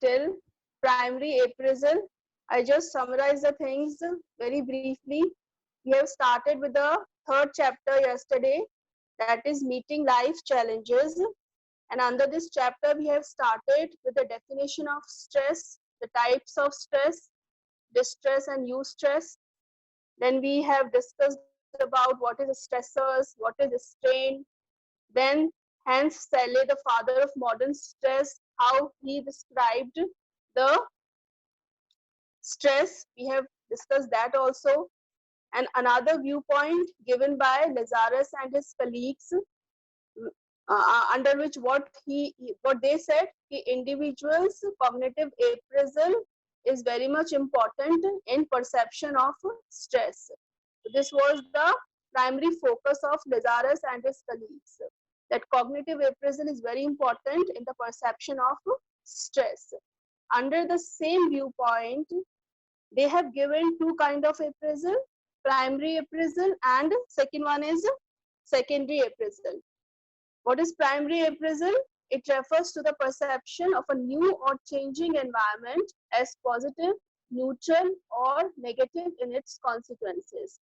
till primary appraisal. I just summarize the things very briefly. We have started with the third chapter yesterday, that is meeting life challenges. And under this chapter, we have started with the definition of stress, the types of stress, distress and eustress. Then we have discussed about what is stressors, what is strain. Then Hans Selye, the father of modern stress, how he described the stress. We have discussed that also. And another viewpoint given by Lazarus and his colleagues, under which what they said, the individual's cognitive appraisal is very much important in perception of stress. This was the primary focus of Lazarus and his colleagues, that cognitive appraisal is very important in the perception of stress. Under the same viewpoint, they have given two kind of appraisal, primary appraisal and second one is secondary appraisal. What is primary appraisal? It refers to the perception of a new or changing environment as positive, neutral or negative in its consequences.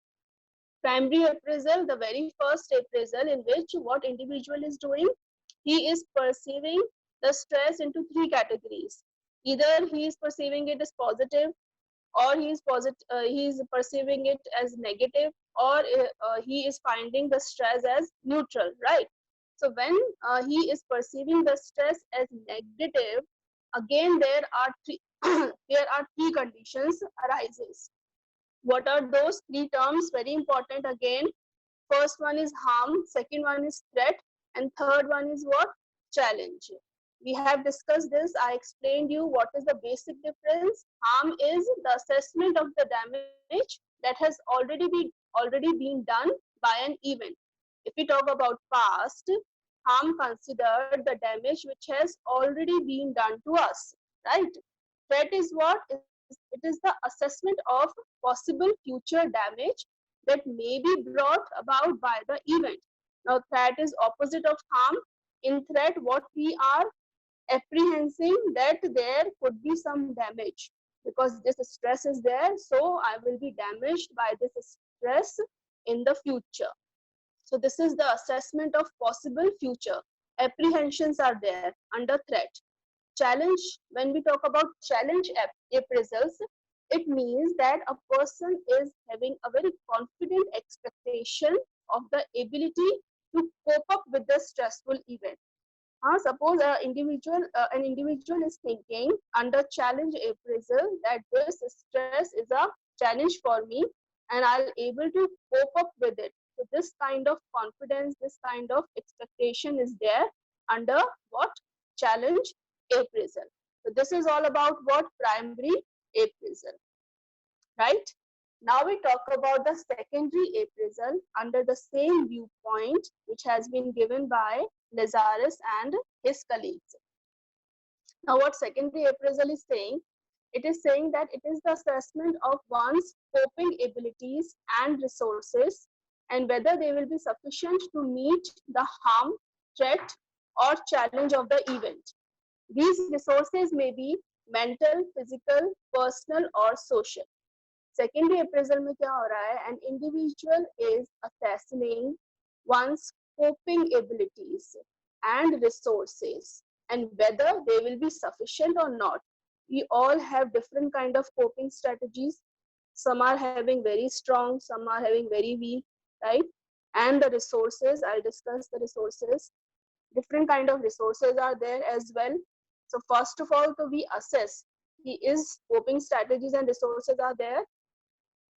Primary appraisal, the very first appraisal in which what individual is doing, he is perceiving the stress into three categories. Either he is perceiving it as positive, or he is perceiving it as negative, or he is finding the stress as neutral, right? So when he is perceiving the stress as negative, again there are three there are three conditions arises. What are those three terms? Very important again. First one is harm, second one is threat, and third one is what? Challenge. We have discussed this. I explained you what is the basic difference. Harm is the assessment of the damage that has already been done by an event. If we talk about past, harm considered the damage which has already been done to us, right? Threat is what? It is the assessment of possible future damage that may be brought about by the event. Now, threat is opposite of harm. In threat, what we are apprehending that there could be some damage because this stress is there, so I will be damaged by this stress in the future. So this is the assessment of possible future. Apprehensions are there under threat. Challenge, when we talk about challenge appraisals, it means that a person is having a very confident expectation of the ability to cope up with the stressful event. Suppose an individual is thinking under challenge appraisal that this stress is a challenge for me and I'll able to cope up with it. So this kind of confidence, this kind of expectation is there under what? Challenge appraisal. So this is all about what? Primary appraisal, right? Now we talk about the secondary appraisal under the same viewpoint which has been given by Lazarus and his colleagues. Now what secondary appraisal is saying? It is saying that it is the assessment of one's coping abilities and resources and whether they will be sufficient to meet the harm, threat or challenge of the event. These resources may be mental, physical, personal or social. Secondary appraisal में क्या हो रहा है? An individual is assessing one's coping abilities and resources and whether they will be sufficient or not. We all have different kind of coping strategies. Some are having very strong, some are having very weak, right? And the resources, I'll discuss the resources. Different kind of resources are there as well. So first of all, to we assess is coping strategies and resources are there.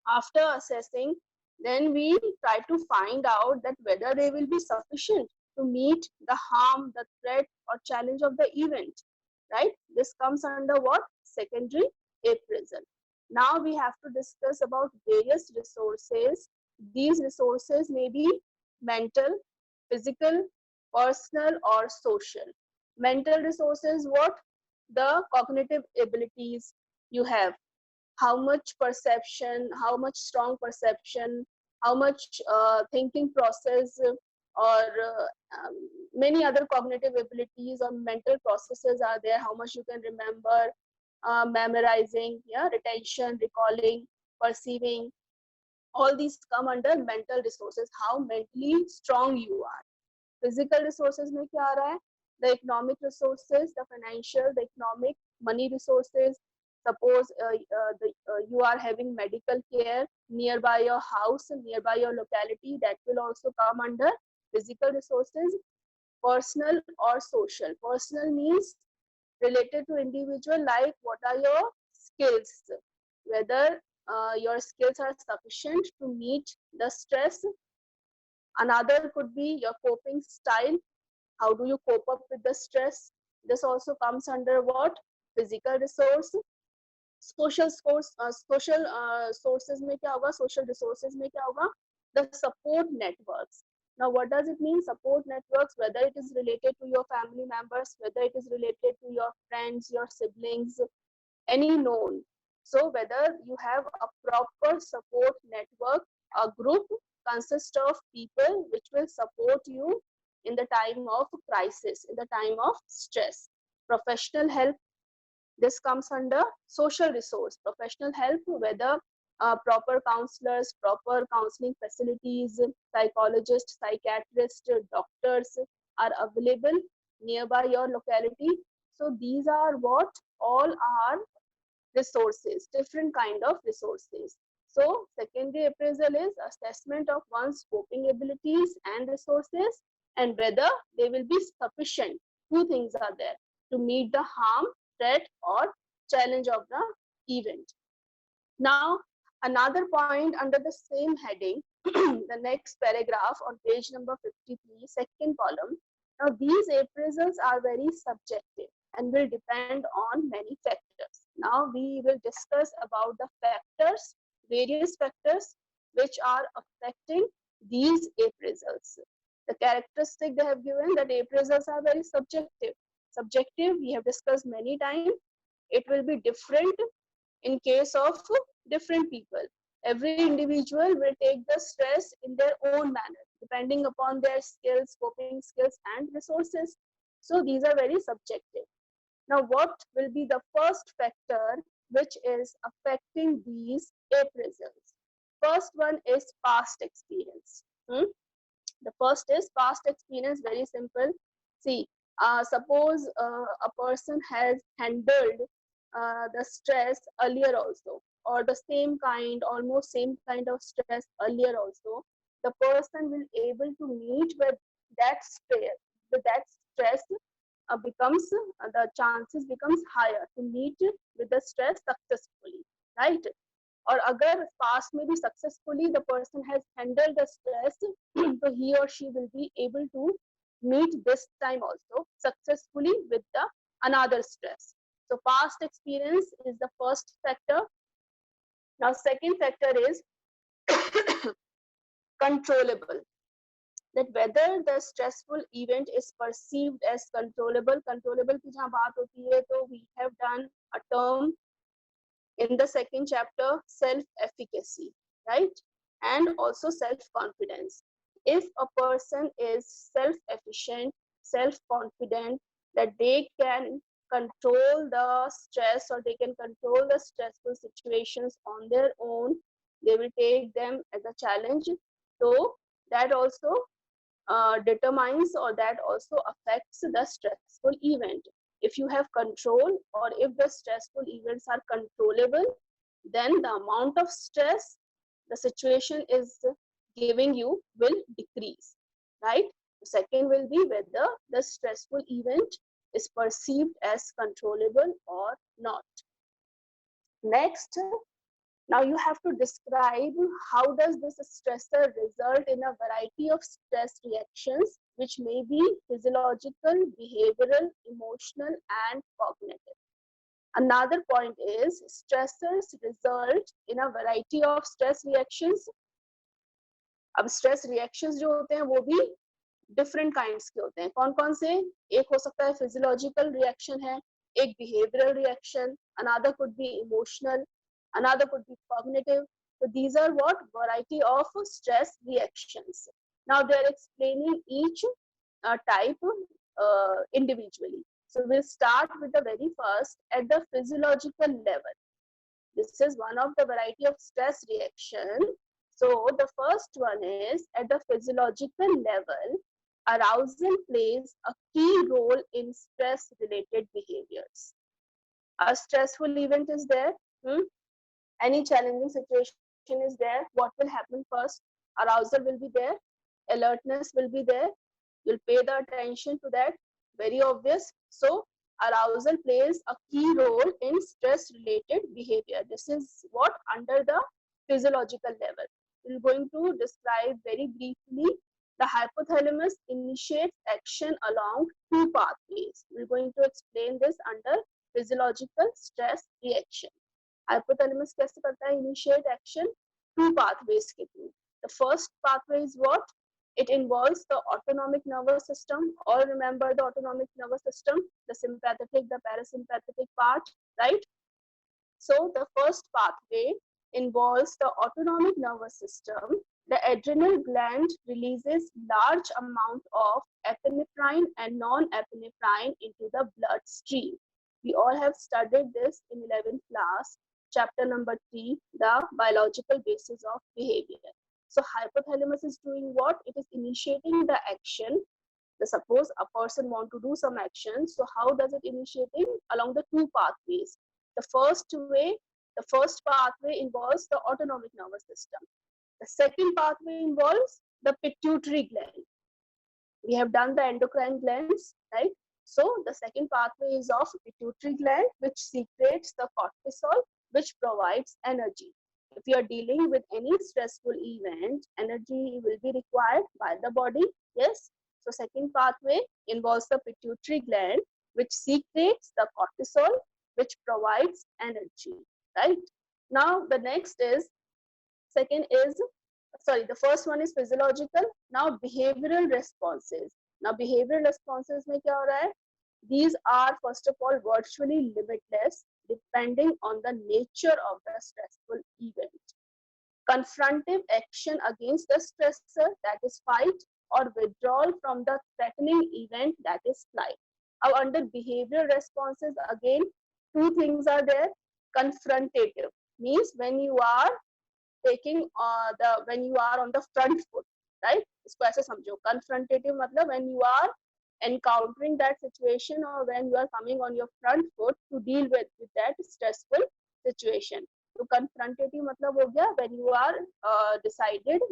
After assessing, then we try to find out that whether they will be sufficient to meet the harm, the threat or challenge of the event, right? This comes under what? Secondary appraisal. Now we have to discuss about various resources. These resources may be mental, physical, personal or social. Mental resources, what? The cognitive abilities you have. How much perception, how much strong perception, how much thinking process or many other cognitive abilities or mental processes are there, how much you can remember, memorizing, yeah, retention, recalling, perceiving. All these come under mental resources, how mentally strong you are. Physical resources में क्या आ रहा है? The economic resources, the financial, the economic, money resources. Suppose you are having medical care nearby your house, nearby your locality, that will also come under physical resources. Personal or social. Personal means related to individual, like what are your skills, whether your skills are sufficient to meet the stress. Another could be your coping style, how do you cope up with the stress. This also comes under what? Physical resource. Social source, social sources में क्या होगा? Social resources में क्या होगा? The support networks. Now what does it mean? Support networks, whether it is related to your family members, whether it is related to your friends, your siblings, any known. So whether you have a proper support network, a group consists of people which will support you in the time of crisis, in the time of stress. Professional help, this comes under social resource. Professional help, whether proper counselors, proper counseling facilities, psychologists, psychiatrists, doctors are available nearby your locality. So these are what all are resources, different kind of resources. So secondary appraisal is assessment of one's coping abilities and resources, and whether they will be sufficient. Two things are there to meet the harm, threat, or challenge of the event. Now, another point under the same heading, the next paragraph on page number 53, second column. Now, these appraisals are very subjective and will depend on many factors. Now, we will discuss about the factors, various factors which are affecting these appraisals. The characteristic they have given that appraisals are very subjective. Subjective, we have discussed many times. It will be different in case of different people. Every individual will take the stress in their own manner, depending upon their skills, coping skills, and resources. So these are very subjective. Now, what will be the first factor which is affecting these appraisals? First one is past experience. The first is past experience, very simple. See, suppose a person has handled the stress earlier also, or the same kind, almost same kind of stress earlier also, the person will able to meet with that stress, becomes the chances becomes higher to meet with the stress successfully, right? और अगर past में भी successfully the person has handled the stress, so he or she will be able to meet this time also successfully with the another stress. So past experience is the first factor. Now second factor is controllable, that whether the stressful event is perceived as controllable. Controllable की जहाँ बात होती है तो we have done a term in the second chapter, self-efficacy, right? And also self-confidence. If a person is self-efficient, self-confident, that they can control the stress or they can control the stressful situations on their own, they will take them as a challenge. So that also determines or that also affects the stressful event. If you have control or if the stressful events are controllable, then the amount of stress the situation is giving you will decrease, right? The second will be whether the stressful event is perceived as controllable or not. Next, now you have to describe how does this stressor result in a variety of stress reactions, which may be physiological, behavioral, emotional, and cognitive. Another point is stressors result in a variety of stress reactions. अब stress reactions जो होते हैं वो भी different kinds के होते हैं. कौन कौन से? एक हो सकता है physiological reaction है, एक behavioral reaction, another could be emotional, another could be cognitive. So these are what variety of stress reactions. Now they are explaining each type individually. So we'll start with the very first at the physiological level. This is one of the variety of stress reaction. So the first one is at the physiological level, arousal plays a key role in stress related behaviors. A stressful event is there, any challenging situation is there, what will happen first? Arousal will be there, alertness will be there, you'll pay the attention to that, very obvious. So arousal plays a key role in stress related behavior. This is what under the physiological level. We're going to describe very briefly. The hypothalamus initiates action along two pathways. We're going to explain this under physiological stress reaction. Hypothalamus कैसे करता है initiate action? Two pathways के through. The first pathway is what? It involves the autonomic nervous system. All remember the autonomic nervous system, the sympathetic, the parasympathetic part, right? So the first pathway involves the autonomic nervous system. The adrenal gland releases large amount of epinephrine and non-epinephrine into the bloodstream. We all have studied this in 11th class, chapter number 3, the biological basis of behavior. So hypothalamus is doing what? It is initiating the action. Suppose a person want to do some action. So how does it initiating? Along the two pathways. The first pathway involves the autonomic nervous system. The second pathway involves the pituitary gland. We have done the endocrine glands, right? So the second pathway is of pituitary gland, which secretes the cortisol, which provides energy. If you are dealing with any stressful event, energy will be required by the body. Yes. So second pathway involves the pituitary gland, which secretes the cortisol, which provides energy, right? Now the next is, the first one is physiological. Now behavioral responses. Now behavioral responses में क्या हो रहा है? These are first of all virtually limitless depending on the nature of the stressful event. Confrontive action against the stressor, that is fight, or withdrawal from the threatening event, that is flight. Now under behavioral responses, again two things are there. Confrontative means when you are taking when you are on the front foot, right? इसको ऐसे समझो. Confrontative मतलब when you are encountering that situation or when you are coming on your front foot to deal with that stressful situation. तो confrontative मतलब हो गया when you are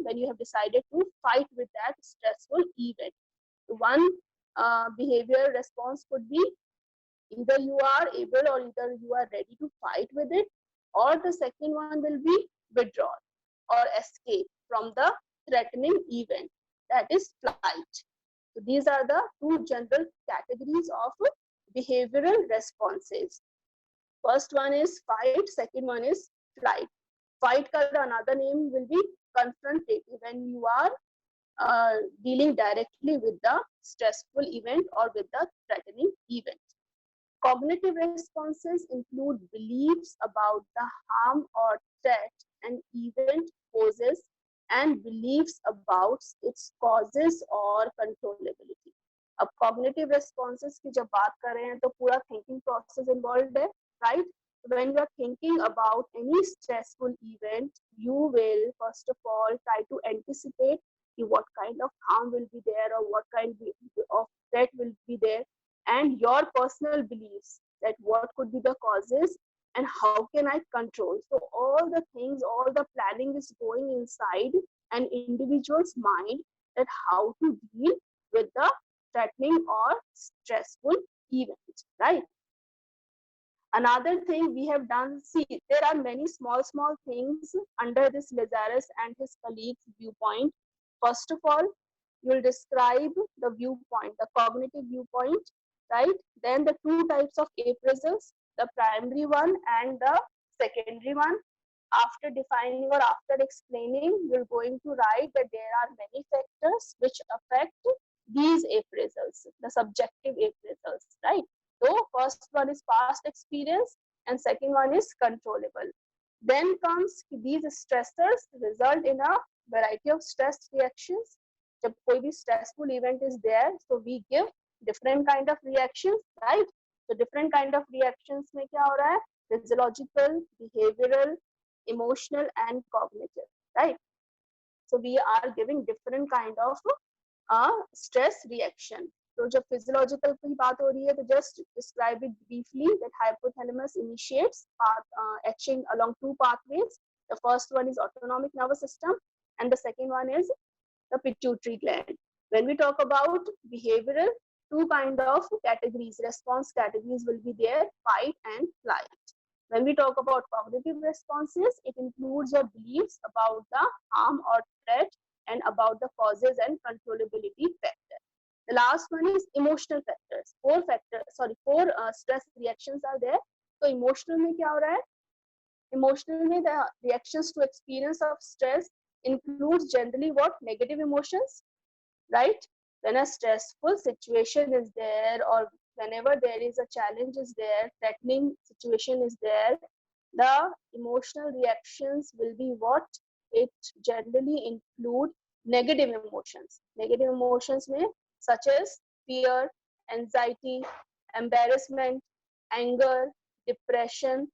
when you have decided to fight with that stressful event. One behavior response could be either you are able or either you are ready to fight with it, or the second one will be withdrawal or escape from the threatening event, that is flight. So these are the two general categories of behavioral responses. First one is fight, second one is flight. Fight ka another name will be confrontative, when you are dealing directly with the stressful event or with the threatening event. Cognitive responses include beliefs about the harm or threat an event poses and beliefs about its causes or controllability. अब cognitive responses की जब बात कर रहे हैं तो पूरा thinking process involved है, right? When you are thinking about any stressful event, you will first of all try to anticipate what kind of harm will be there or what kind of threat will be there, and your personal beliefs that what could be the causes and how can I control. So all the things, all the planning is going inside an individual's mind, that how to deal with the threatening or stressful event, right? Another thing we have done, see, there are many small things under this Lazarus and his colleagues viewpoint. First of all, you'll describe the viewpoint, the cognitive viewpoint, right? Then the two types of appraisals, the primary one and the secondary one. After defining or after explaining, you're going to write that there are many factors which affect these appraisals, the subjective appraisals, right? So first one is past experience and second one is controllable. Then comes these stressors result in a variety of stress reactions. जब कोई भी stressful event is there, so we give different kind of reactions, right? So different kind of reactions में क्या हो रहा है? Physiological, behavioral, emotional and cognitive, right? So we are giving different kind of stress reaction. तो जब physiological की बात हो रही है, तो just describe it briefly that hypothalamus initiates action along two pathways. The first one is autonomic nervous system, and the second one is the pituitary gland. When we talk about behavioral, two kind of categories, response categories will be there: fight and flight. When we talk about cognitive responses, it includes your beliefs about the harm or threat and about the causes and controllability factor. The last one is emotional factors. Four stress reactions are there. So emotional में क्या हो रहा है? Emotional में the reactions to experience of stress includes generally what? Negative emotions, right? When a stressful situation is there, or whenever there is a challenge is there, threatening situation is there, the emotional reactions will be what? It generally include negative emotions. Negative emotions may such as fear, anxiety, embarrassment, anger, depression,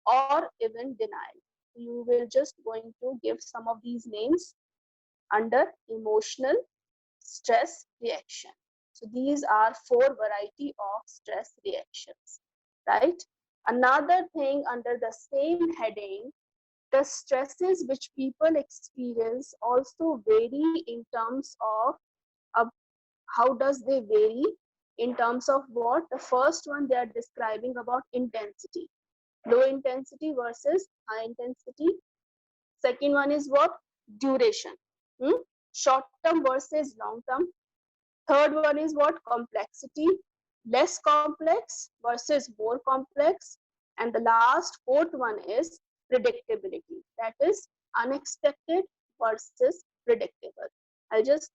or even denial. You will just going to give some of these names under emotional stress reaction. So these are four variety of stress reactions, right? Another thing under the same heading, the stresses which people experience also vary in terms of how does they vary in terms of what? The first one they are describing about intensity, low intensity versus high intensity. Second one is what? Duration, short term versus long term. Third one is what? Complexity, less complex versus more complex. And the last, fourth one is predictability. That is unexpected versus predictable. I'll just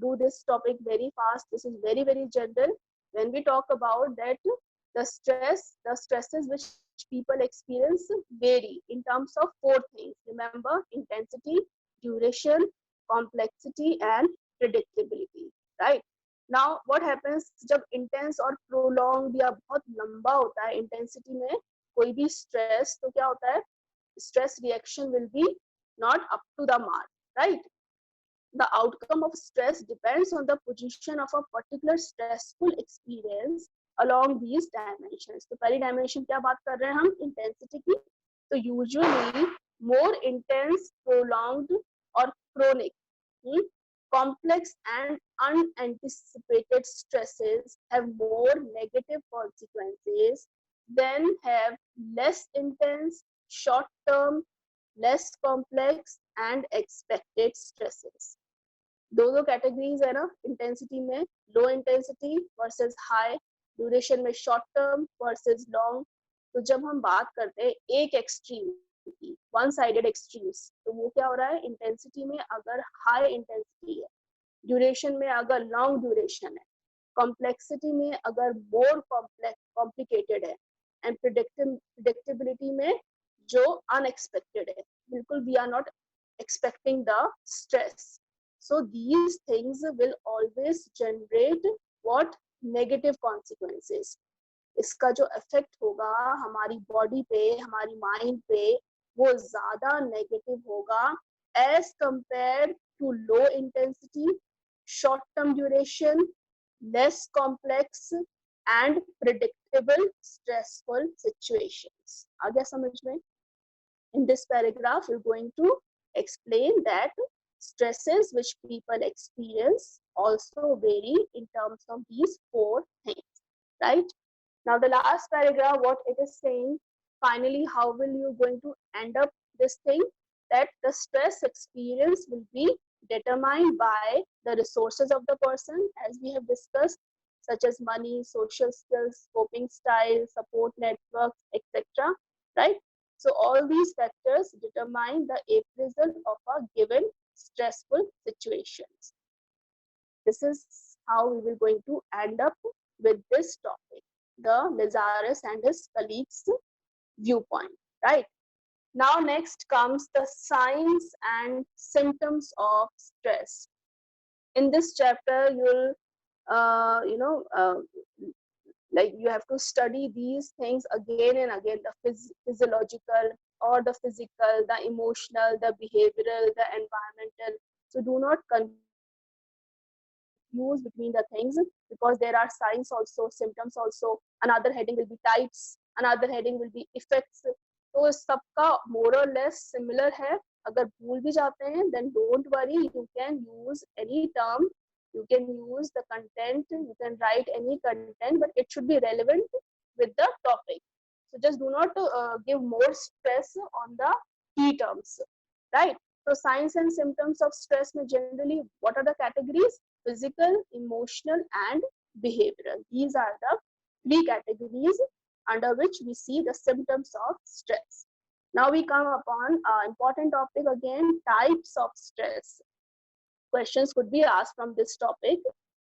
do this topic very fast. This is very, very general. When we talk about that, the stresses which people experience vary in terms of four things. Remember, intensity, duration, complexity, and predictability. Right now what happens जब intense और prolong या बहुत लंबा होता है intensity में कोई भी स्ट्रेस, तो क्या होता है? Stress reaction will be not up to the mark, right? The outcome of stress depends on the position of a particular stressful experience along these dimensions. तो पहली डायमेंशन क्या बात कर रहे हैं हम? इंटेंसिटी की. तो यूजुअली मोर इंटेंस, प्रोलॉन्ग्ड और chronic, complex and unanticipated stresses have more negative consequences than have less intense, short term, less complex and expected stresses. दो कैटेगरीज है ना इंटेंसिटी में, low intensity versus high, duration में short term versus long. तो जब हम बात करते हैं एक एक्सट्रीम की, वन साइडेड एक्सट्रीम्स, तो वो क्या हो रहा है? इंटेंसिटी में अगर हाई इंटेंसिटी है, ड्यूरेशन में अगर लॉन्ग ड्यूरेशन है, कॉम्प्लेक्सिटी में अगर मोर कॉम्प्लिकेटेड है, एंड प्रिडिक्टेबिलिटी में जो अनएक्सपेक्टेड है, बिल्कुल we are not expecting the stress. So these things will always generate what? Negative consequences. इसका जो इफेक्ट होगा हमारी बॉडी पे, हमारी माइंड पे, वो ज्यादा नेगेटिव होगा as compared to low intensity, short term duration, less complex and predictable stressful situations. आ गया समझ में? In this paragraph, we're going to explain that stresses which people experience also vary in terms of these four things, right? Now the last paragraph, what it is saying, finally, how will you going to end up this thing? That the stress experience will be determined by the resources of the person, as we have discussed, such as money, social skills, coping style, support networks, etc. Right? So all these factors determine the appraisal of a given stressful situations. This is how we will going to end up with this topic, the Lazarus and his colleagues viewpoint, right? Now next comes the signs and symptoms of stress. in this chapter you'll like you have to study these things again and again, the physiological or the physical, the emotional, the behavioral, the environmental. So do not confuse between the things, because there are signs also, symptoms also. Another heading will be types, another heading will be effects. तो सबका more or less similar है. अगर भूल भी जाते हैं then don't worry, you can use any term, you can use the content, you can write any content, but it should be relevant with the topic. So just do not give more stress on the key terms, right? So signs and symptoms of stress may generally, what are the categories? Physical, emotional, and behavioral. These are the three categories under which we see the symptoms of stress. Now we come upon an important topic again, types of stress. Questions could be asked from this topic.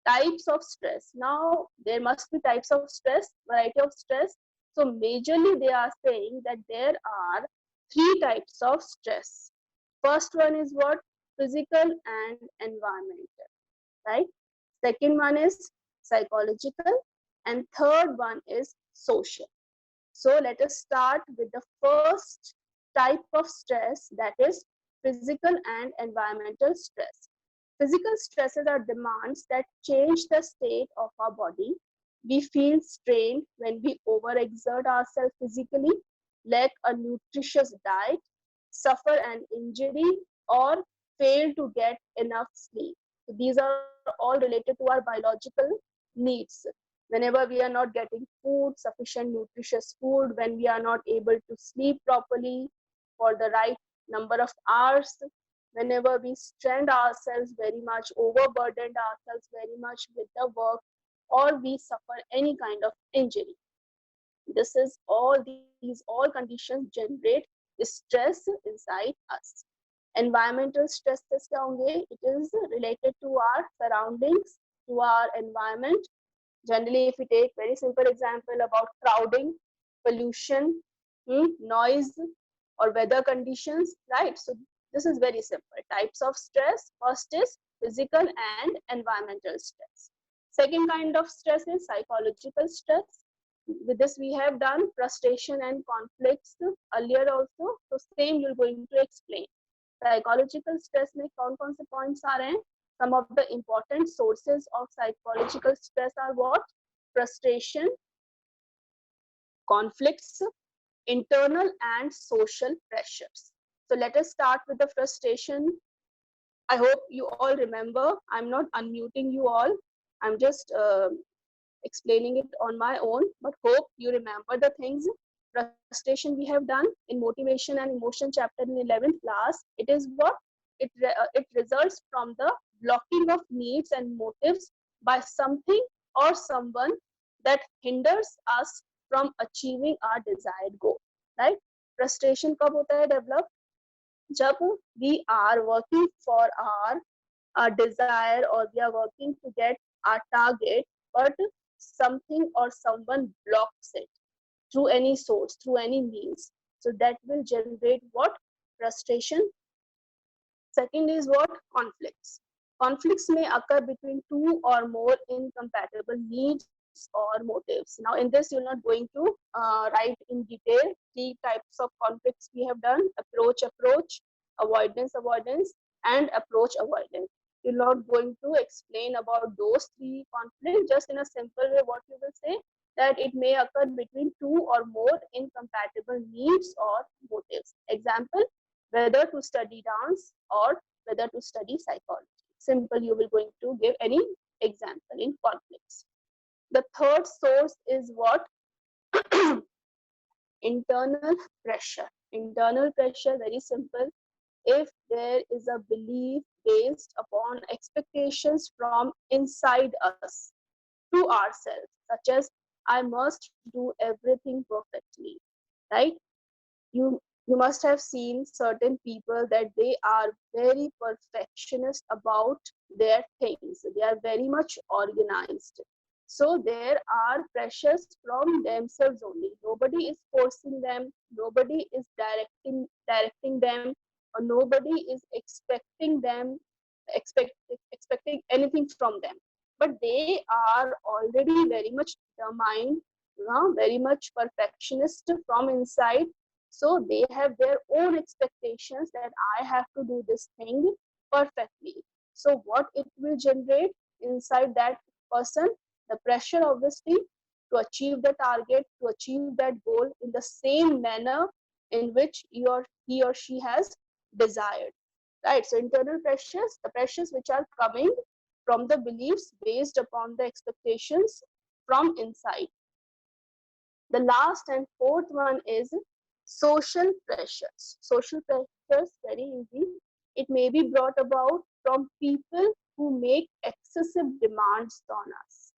Types of stress. Now there must be types of stress, variety of stress. So majorly they are saying that there are three types of stress. First one is what? Physical and environmental, right? Second one is psychological, and third one is social. So let us start with the first type of stress, that is physical and environmental stress. Physical stresses are demands that change the state of our body. We feel strained when we overexert ourselves physically, lack a nutritious diet, suffer an injury, or fail to get enough sleep. So these are all related to our biological needs. Whenever we are not getting food, sufficient nutritious food, when we are not able to sleep properly for the right number of hours, whenever we strain ourselves very much, overburdened ourselves very much with the work, or we suffer any kind of injury. This is all conditions generate stress inside us. Environmental stresses क्या होंगे? It is related to our surroundings, to our environment. Generally, if we take very simple example about crowding, pollution, noise, or weather conditions, right? So this is very simple. Types of stress. First is physical and environmental stress. Second kind of stress is psychological stress. With this we have done frustration and conflicts earlier also. So same you're going to explain. Psychological stress में कौन से points आ रहे हैं? Some of the important sources of psychological stress are what? Frustration, conflicts, internal and social pressures. So let us start with the frustration. I hope you all remember. I'm not unmuting you all. I'm just explaining it on my own, but hope you remember the things. Frustration we have done in motivation and emotion chapter in 11th class. It is what? It results from the blocking of needs and motives by something or someone that hinders us from achieving our desired goal, right? Frustration कब होता है develop? जब we are working for our desire, or we are working to get our target, but something or someone blocks it through any source, through any means. So that will generate what? Frustration. Second is what? Conflicts. Conflicts may occur between two or more incompatible needs or motives. Now in this you're not going to write in detail three types of conflicts we have done: approach, avoidance, and approach avoidance. You're not going to explain about those three conflicts. Just in a simple way, what you will say, that it may occur between two or more incompatible needs or motives. Example, whether to study dance or whether to study psychology. Simple, you will going to give any example in conflicts. The third source is what? Internal pressure. Internal pressure, very simple. If there is a belief based upon expectations from inside us to ourselves, such as I must do everything perfectly, right? You must have seen certain people that they are very perfectionist about their things. They are very much organized. So there are pressures from themselves only. Nobody is forcing them, nobody is directing them, or nobody is expecting them expecting anything from them, but they are already very much determined, very much perfectionist from inside. So they have their own expectations that I have to do this thing perfectly. So what it will generate inside that person? The pressure, obviously, to achieve the target, to achieve that goal in the same manner in which he or she has desired. Right? So internal pressures, the pressures which are coming from the beliefs based upon the expectations from inside. The last and fourth one is social pressures. Social pressures, very easy. It may be brought about from people who make excessive demands on us.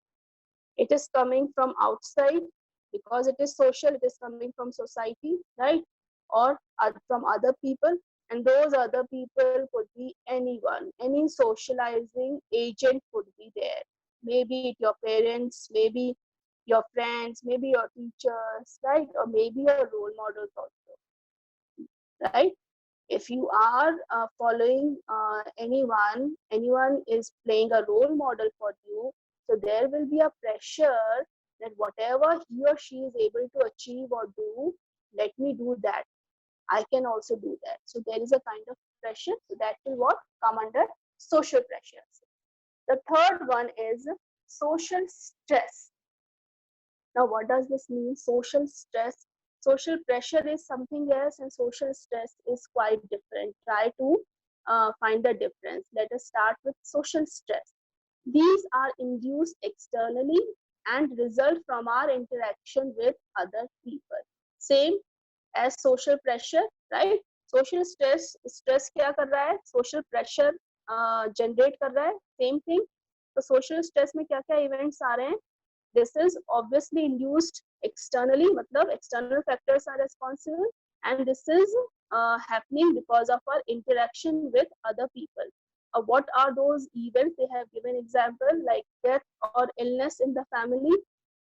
It is coming from outside because it is social, it is coming from society, right? Or from other people. And those other people could be anyone, any socializing agent could be there. Maybe it your parents, maybe your friends, maybe your teachers, right? Or maybe your role models also, right? If you are following anyone is playing a role model for you, so there will be a pressure that whatever he or she is able to achieve or do, let me do that, I can also do that. So there is a kind of pressure, so that will what come under social pressures. The third one is social stress. Now, what does this mean? Social stress. Social pressure is something else, and social stress is quite different. Try to find the difference. Let us start with social stress. These are induced externally and result from our interaction with other people. Same as social pressure, right? Social stress, stress क्या कर रहा है? Social pressure generate कर रहा है. Same thing. तो social stress में क्या क्या events आ रहे हैं? This is obviously induced externally, matlab external factors are responsible, and this is happening because of our interaction with other people. What are those events? They have given example like death or illness in the family,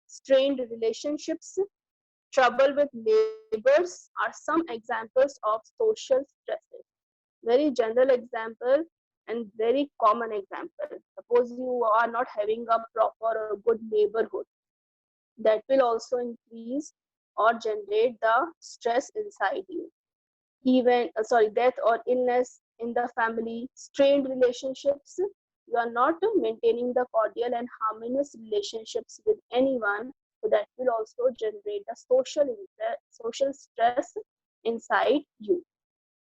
strained relationships, trouble with neighbors are some examples of social stresses. Very general example and very common example. Suppose you are not having a proper or good neighborhood, that will also increase or generate the stress inside you. Even death or illness in the family, strained relationships, you are not maintaining the cordial and harmonious relationships with anyone, so that will also generate the social stress inside you.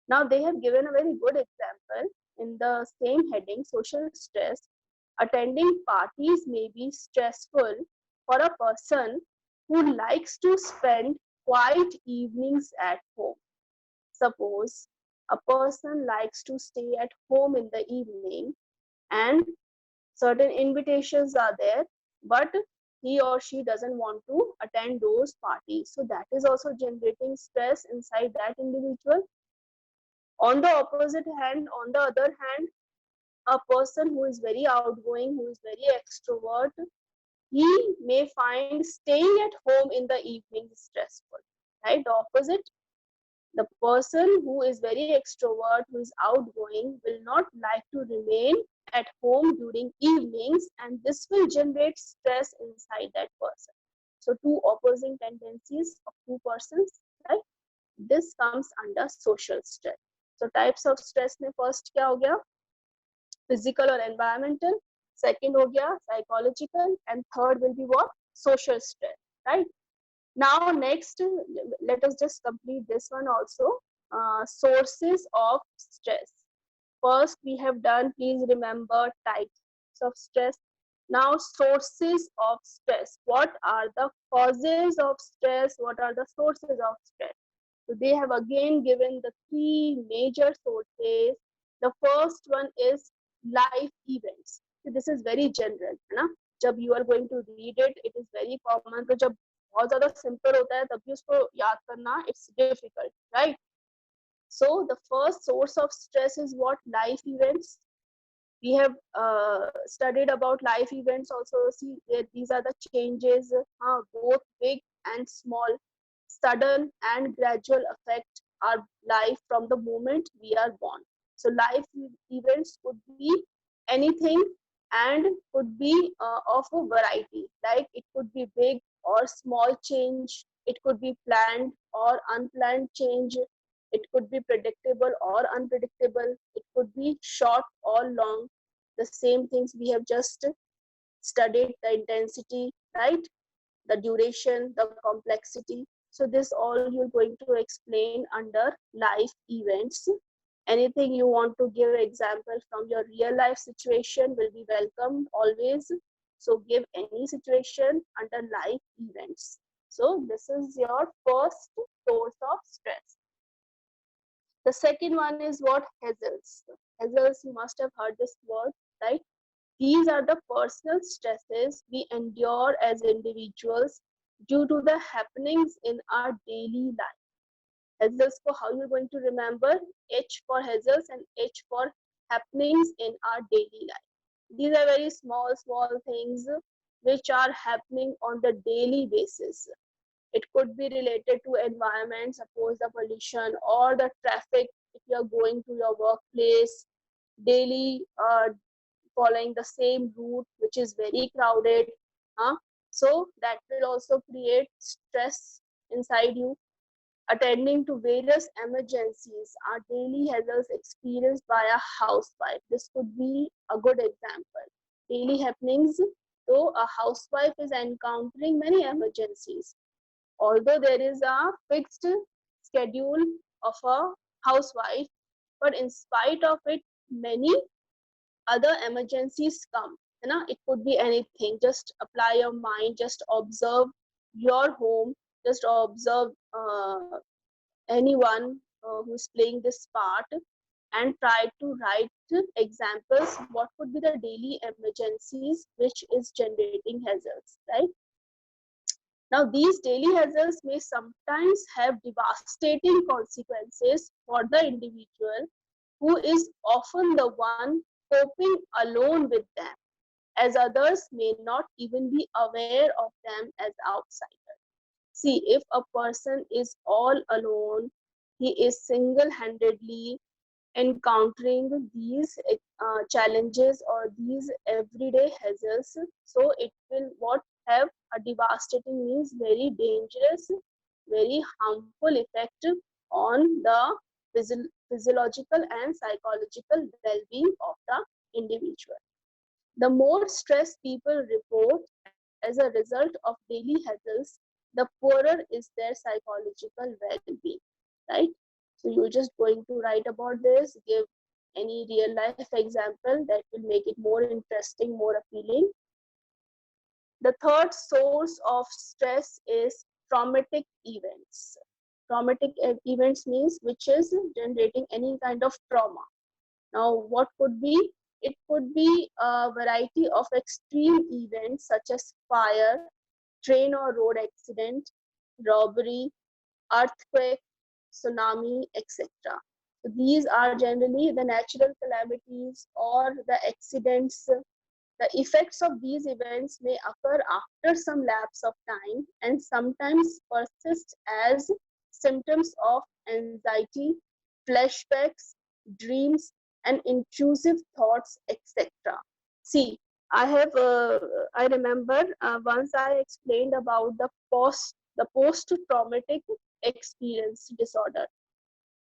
Now they have given a very good example in the same heading, social stress. Attending parties may be stressful for a person who likes to spend quiet evenings at home. Suppose a person likes to stay at home in the evening and certain invitations are there, but he or she doesn't want to attend those parties. So that is also generating stress inside that individual. On the opposite hand, on the other hand, a person who is very outgoing, who is very extrovert, he may find staying at home in the evening stressful, right? The opposite, the person who is very extrovert, who is outgoing, will not like to remain at home during evenings, and this will generate stress inside that person. So two opposing tendencies of two persons, right? This comes under social stress. So types of stress में first क्या हो गया? Physical or environmental. Second हो गया psychological, and third will be what? Social stress, right? Now next, let us just complete this one also. Sources of stress. First we have done, please remember, types of stress. Now sources of stress. What are the causes of stress? What are the sources of stress? So they have again given the three major sources. The first one is life events. So this is very general, है ना? जब you are going to read it, it is very common. तो जब बहुत ज़्यादा simple होता है, तभी उसको याद करना it's difficult, right? So the first source of stress is what? Life events. We have studied about life events also. See, these are the changes, both big and small, sudden and gradual affect our life from the moment we are born. So life events could be anything and could be of a variety, like it could be big or small change, it could be planned or unplanned change, it could be predictable or unpredictable, it could be short or long. The same things we have just studied, the intensity, right? The duration, the complexity. So this all you're going to explain under life events. Anything you want to give example from your real life situation will be welcomed always. So give any situation under life events. So this is your first source of stress. The second one is what? Hazards. Hazards, you must have heard this word, right? These are the personal stresses we endure as individuals due to the happenings in our daily life. Hazards for how you're going to remember, H for hazards and H for happenings in our daily life. These are very small, small things which are happening on the daily basis. It could be related to environment, suppose the pollution or the traffic if you're going to your workplace daily, following the same route which is very crowded. So that will also create stress inside you. Attending to various emergencies are daily hazards experienced by a housewife. This could be a good example. Daily happenings. So a housewife is encountering many emergencies. Although there is a fixed schedule of a housewife, but in spite of it, many other emergencies come. It could be anything. Just apply your mind, just observe your home, just observe anyone who's playing this part, and try to write examples what could be the daily emergencies which is generating hazards, right? Now these daily hazards may sometimes have devastating consequences for the individual who is often the one coping alone with them, as others may not even be aware of them as outsiders. See, if a person is all alone, he is single-handedly encountering these challenges or these everyday hazards. So it will what have a devastating, means very dangerous, very harmful effect on the physiological and psychological well-being of the individual. The more stress people report as a result of daily hazards, the poorer is their psychological well-being, right? So you're just going to write about this, give any real life example that will make it more interesting, more appealing. The third source of stress is traumatic events. Traumatic events means which is generating any kind of trauma. Now, what could be? It could be a variety of extreme events such as fire, train or road accident, robbery, earthquake, tsunami, etc. So these are generally the natural calamities or the accidents. The effects of these events may occur after some lapse of time and sometimes persist as symptoms of anxiety, flashbacks, dreams, and intrusive thoughts, etc. See, I remember once I explained about the post-traumatic experience disorder.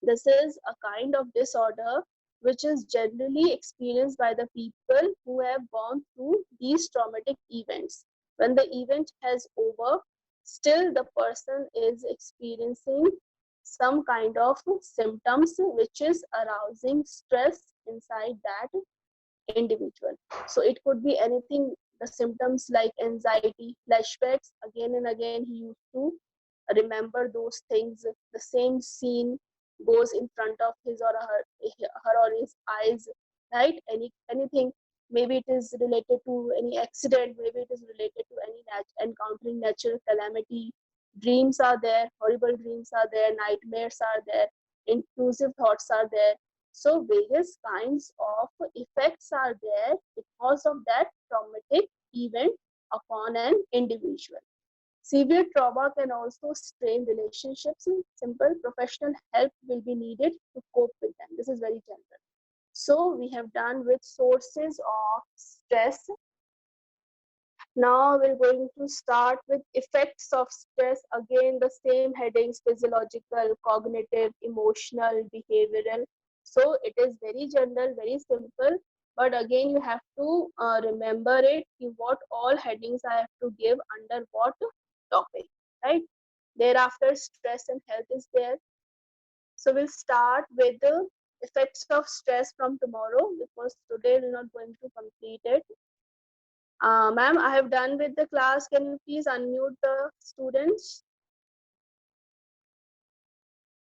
This is a kind of disorder which is generally experienced by the people who have gone through these traumatic events. When the event has over, still the person is experiencing some kind of symptoms which is arousing stress inside that individual. So it could be anything, the symptoms like anxiety, flashbacks, again and again he used to remember those things, the same scene goes in front of his or her or his eyes, right? Anything, maybe it is related to any accident, maybe it is related to any encountering natural calamity. Dreams are there, horrible dreams are there, nightmares are there, intrusive thoughts are there. So various kinds of effects are there because of that traumatic event upon an individual. Severe trauma can also strain relationships. Simple professional help will be needed to cope with them. This is very general. So we have done with sources of stress. Now we're going to start with effects of stress. Again, the same headings: physiological, cognitive, emotional, behavioral. So it is very general, very simple. But again, you have to remember it, what all headings I have to give under what topic, right? Thereafter, stress and health is there. So we'll start with the effects of stress from tomorrow, because today we're not going to complete it. Ma'am, I have done with the class. Can you please unmute the students?